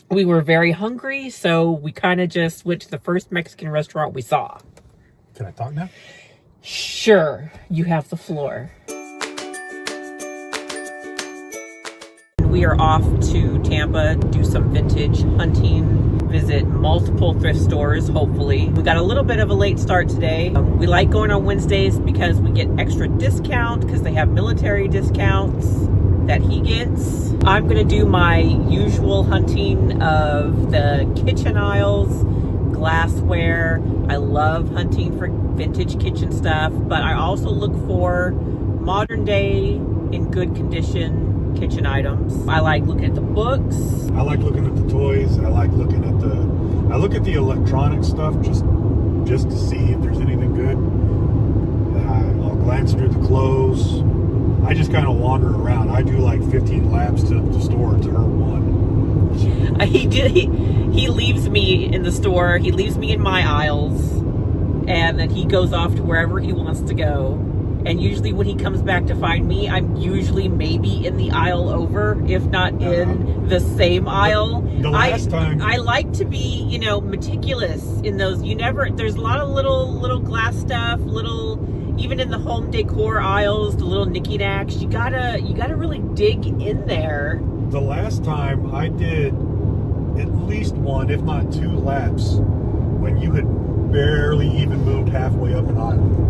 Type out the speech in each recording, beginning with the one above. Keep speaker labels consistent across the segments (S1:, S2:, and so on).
S1: We were very hungry, so we kind of just went to the first Mexican restaurant we saw.
S2: Can I talk now?
S1: Sure, you have the floor. We are off to Tampa, do some vintage hunting, visit multiple thrift stores, hopefully. We got a little bit of a late start today. We like going on Wednesdays because we get extra discount because they have military discounts that he gets. I'm gonna do my usual hunting of the kitchen aisles, glassware. I love hunting for vintage kitchen stuff, but I also look for modern day in good condition kitchen items. I like looking at the books.
S2: I like looking at the toys. I like looking at I look at the electronic stuff just to see if there's anything good. I'll glance through the clothes. I just kind of wander around. I do like 15 laps to the store to her one.
S1: He leaves me in the store. He leaves me in my aisles, and then he goes off to wherever he wants to go. And usually when he comes back to find me, I'm usually maybe in the aisle over, if not in the same aisle.
S2: The last time
S1: I like to be, meticulous in those. There's a lot of little glass stuff, even in the home decor aisles, the little knicky-knacks. You gotta really dig in there.
S2: The last time I did at least one, if not two laps, when you had barely even moved halfway up an aisle.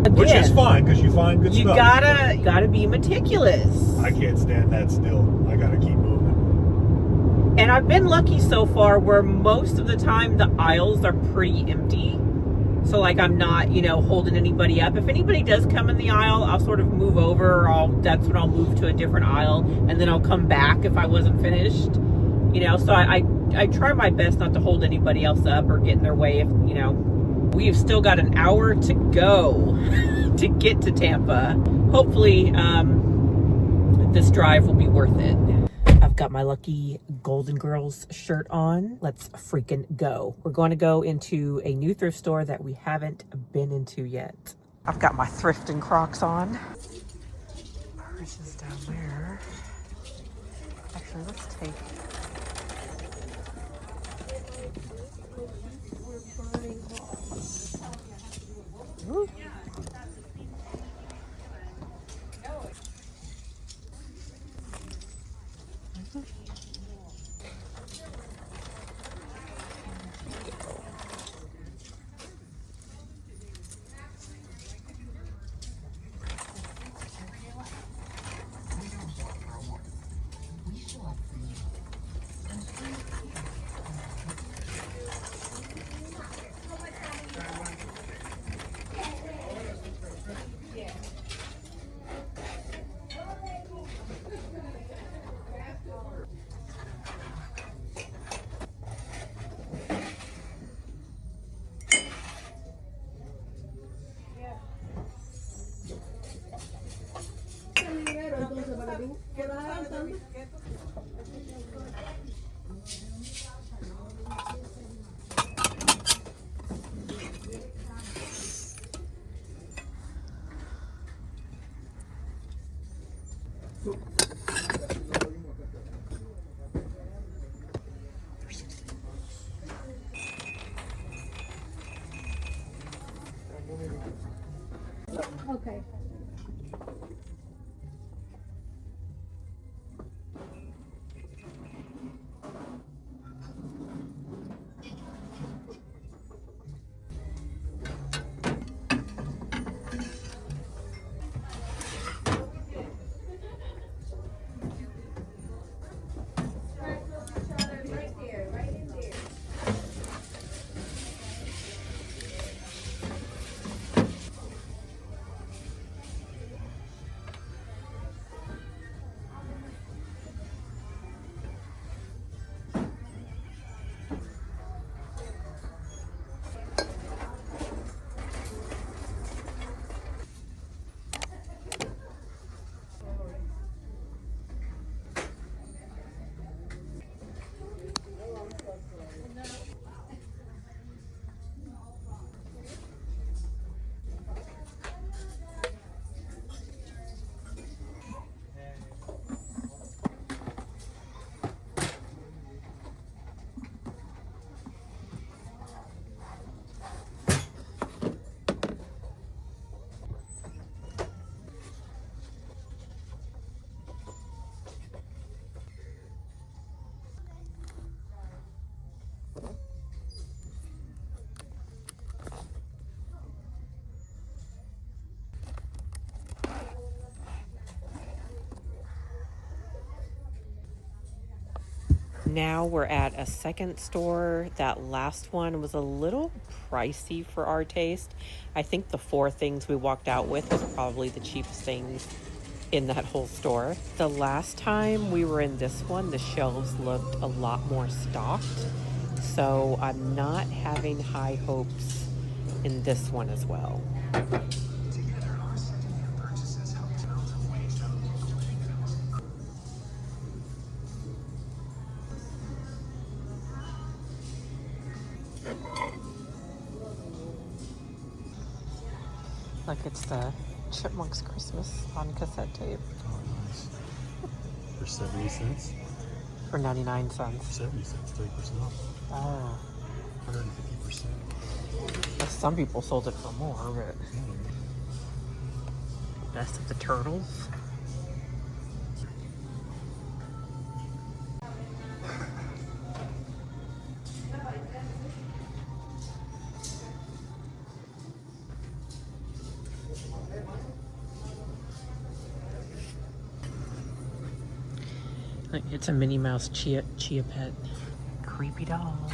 S1: Again,
S2: which is fine because you find good stuff.
S1: You gotta be meticulous.
S2: I can't stand that still. I gotta keep moving.
S1: And I've been lucky so far where most of the time the aisles are pretty empty. So like I'm not, holding anybody up. If anybody does come in the aisle, I'll sort of move over, or that's when I'll move to a different aisle, and then I'll come back if I wasn't finished. So I try my best not to hold anybody else up or get in their way if, We've still got an hour to go to get to Tampa. Hopefully, this drive will be worth it. I've got my lucky Golden Girls shirt on. Let's freaking go. We're going to go into a new thrift store that we haven't been into yet. I've got my thrifting Crocs on. Purse is down there. Actually, let's take... Ooh.
S3: Okay.
S1: Now we're at a second store. That last one was a little pricey for our taste. I think the 4 things we walked out with was probably the cheapest things in that whole store. The last time we were in this one, the shelves looked a lot more stocked. So I'm not having high hopes in this one as well. Like it's the Chipmunks Christmas on cassette tape.
S2: Oh, nice. For 70 cents?
S1: For 99 cents.
S2: 70 cents, 30% off.
S1: Oh.
S2: 150%.
S1: Some people sold it for more, but... Best of the Turtles. It's a Minnie Mouse Chia Pet. Creepy dolls.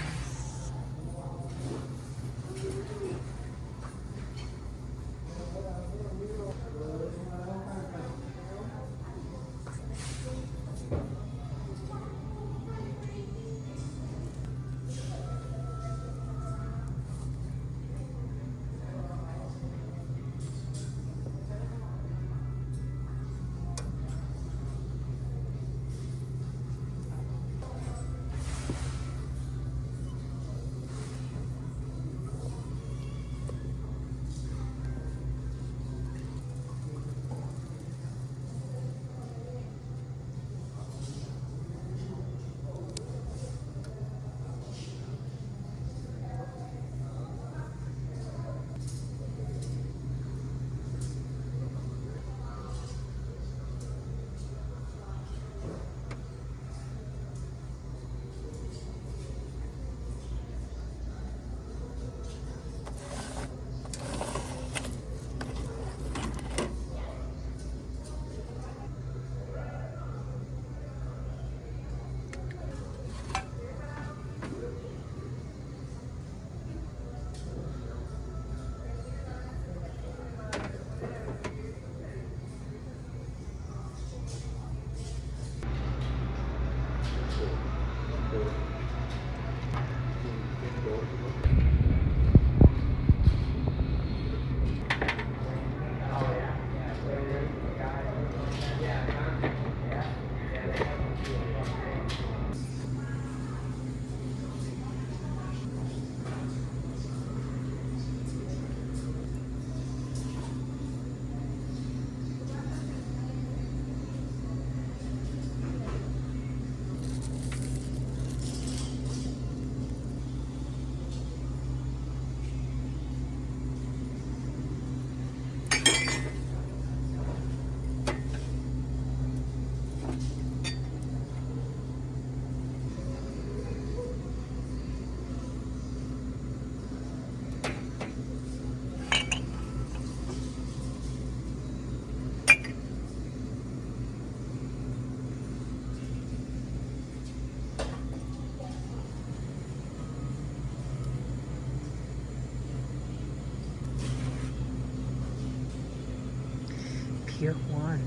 S1: Pier 1.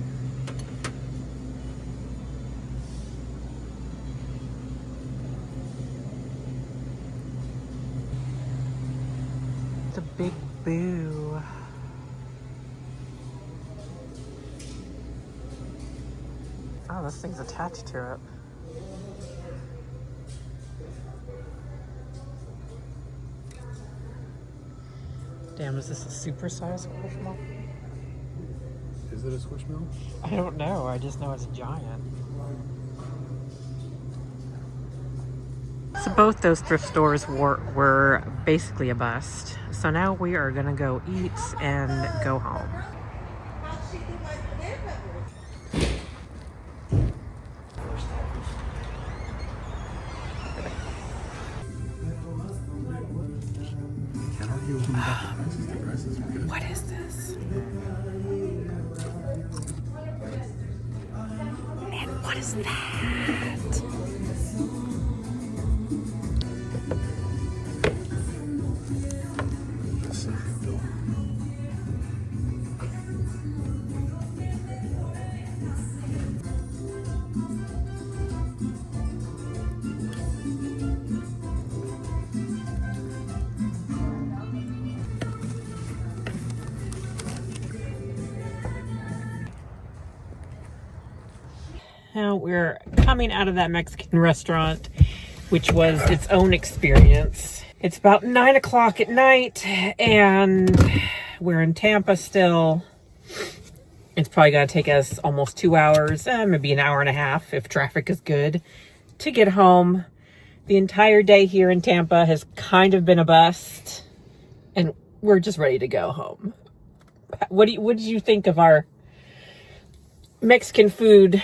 S1: The Big Boo. Oh, this thing's attached to it. Damn, is this a super-sized Squishmallow?
S2: Is it a Squishmallow?
S1: I don't know. I just know it's giant. So both those thrift stores were basically a bust. So now we are gonna go eat and go home.
S2: Can't argue with them about the prices. The prices are good.
S1: What is this? And what is that? Now we're coming out of that Mexican restaurant, which was its own experience. It's about 9 o'clock at night, and we're in Tampa still. It's probably going to take us almost 2 hours, maybe an hour and a half if traffic is good, to get home. The entire day here in Tampa has kind of been a bust, and we're just ready to go home. What did you think of our Mexican food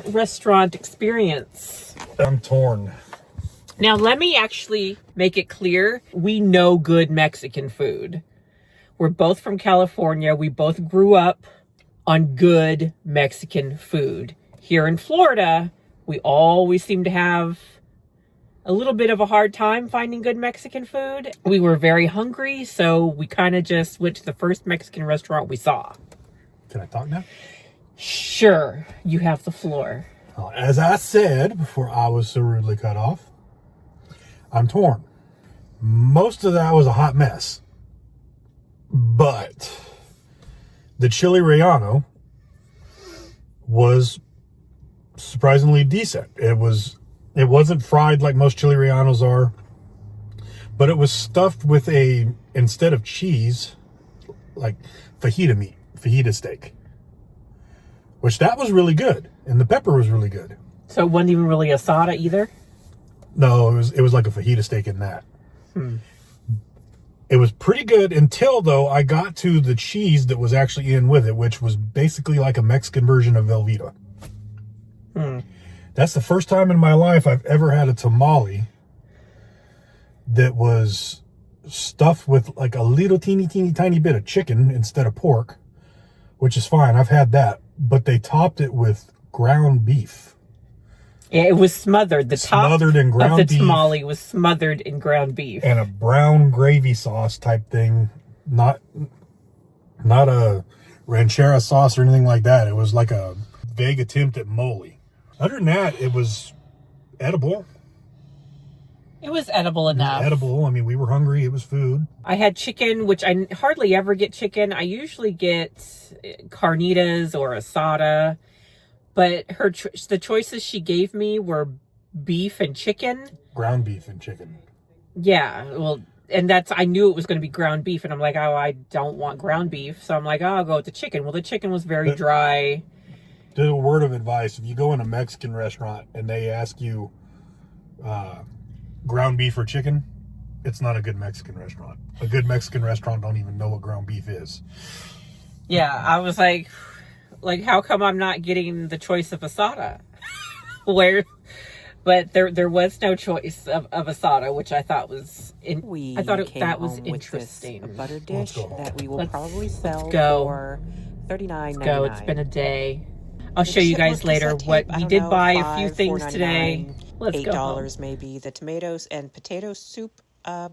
S1: restaurant experience?
S2: I'm torn.
S1: Now, let me actually make it clear. We know good Mexican food. We're both from California. We both grew up on good Mexican food. Here in Florida, we always seem to have a little bit of a hard time finding good Mexican food. We were very hungry, so we kind of just went to the first Mexican restaurant we saw.
S2: Can I talk now?
S1: Sure, you have the floor.
S2: As I said before I was so rudely cut off, I'm torn. Most of that was a hot mess. But the chili relleno was surprisingly decent. It wasn't fried like most chili rellenos are, but it was stuffed with instead of cheese, like fajita steak, which that was really good. And the pepper was really good.
S1: So it wasn't even really asada either?
S2: No, it was like a fajita steak in that. It was pretty good until, though, I got to the cheese that was actually in with it, which was basically like a Mexican version of Velveeta. That's the first time in my life I've ever had a tamale that was stuffed with like a little teeny tiny bit of chicken instead of pork, which is fine. I've had that. But they topped it with ground beef.
S1: Yeah, it was smothered. The
S2: smothered in ground
S1: top of the
S2: beef,
S1: tamale was smothered in ground beef.
S2: And a brown gravy sauce type thing. Not a ranchera sauce or anything like that. It was like a vague attempt at mole. Other than that, it was edible.
S1: It was edible enough.
S2: Edible. I mean, we were hungry. It was food.
S1: I had chicken, which I hardly ever get chicken. I usually get carnitas or asada. But the choices she gave me were beef and chicken.
S2: Ground beef and chicken.
S1: Yeah, well, and I knew it was going to be ground beef. And I'm like, oh, I don't want ground beef. So I'm like, oh, I'll go with the chicken. Well, the chicken was very dry.
S2: There's a word of advice. If you go in a Mexican restaurant and they ask you ground beef or chicken, it's not a good Mexican restaurant. A good Mexican restaurant don't even know what ground beef is.
S1: Yeah, I was like, how come I'm not getting the choice of asada? But there was no choice of asada, which I thought was that was interesting.
S3: A butter dish that we will probably sell for $39.99.
S1: Let's go. It's been a day. I'll show you guys later what we did buy a few things today. Let's go.
S3: $8 maybe. The tomatoes and potato soup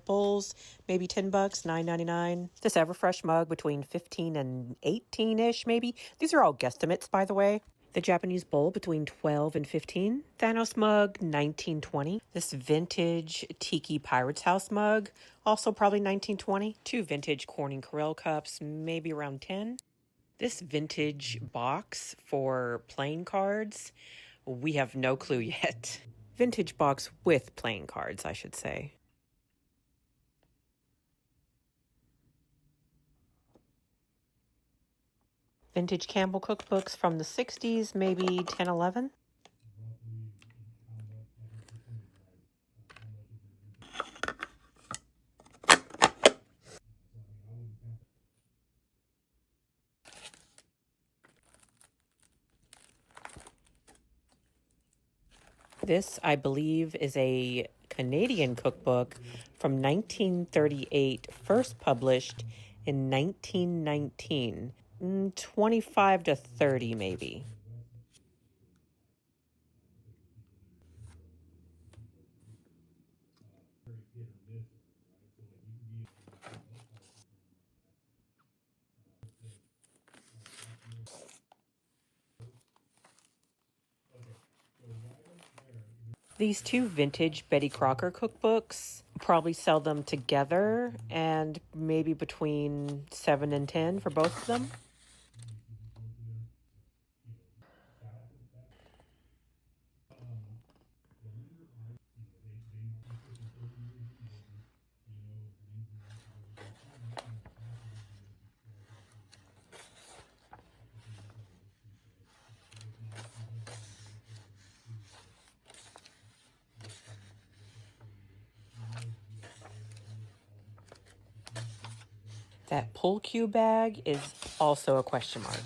S3: bowls, maybe $10, $9.99. This Everfresh mug between 15 and 18-ish maybe. These are all guesstimates, by the way. The Japanese bowl between 12 and 15. Thanos mug, $19.20. This vintage Tiki Pirates House mug, also probably $19.20. 2 vintage Corning Corel cups, maybe around $10. This vintage box for playing cards, we have no clue yet. Vintage box with playing cards, I should say. Vintage Campbell cookbooks from the 60s, maybe 10, 11. This, I believe, is a Canadian cookbook from 1938, first published in 1919. 25 to 30, maybe. These 2 vintage Betty Crocker cookbooks, probably sell them together and maybe between 7 and 10 for both of them. That pull cue bag is also a question mark.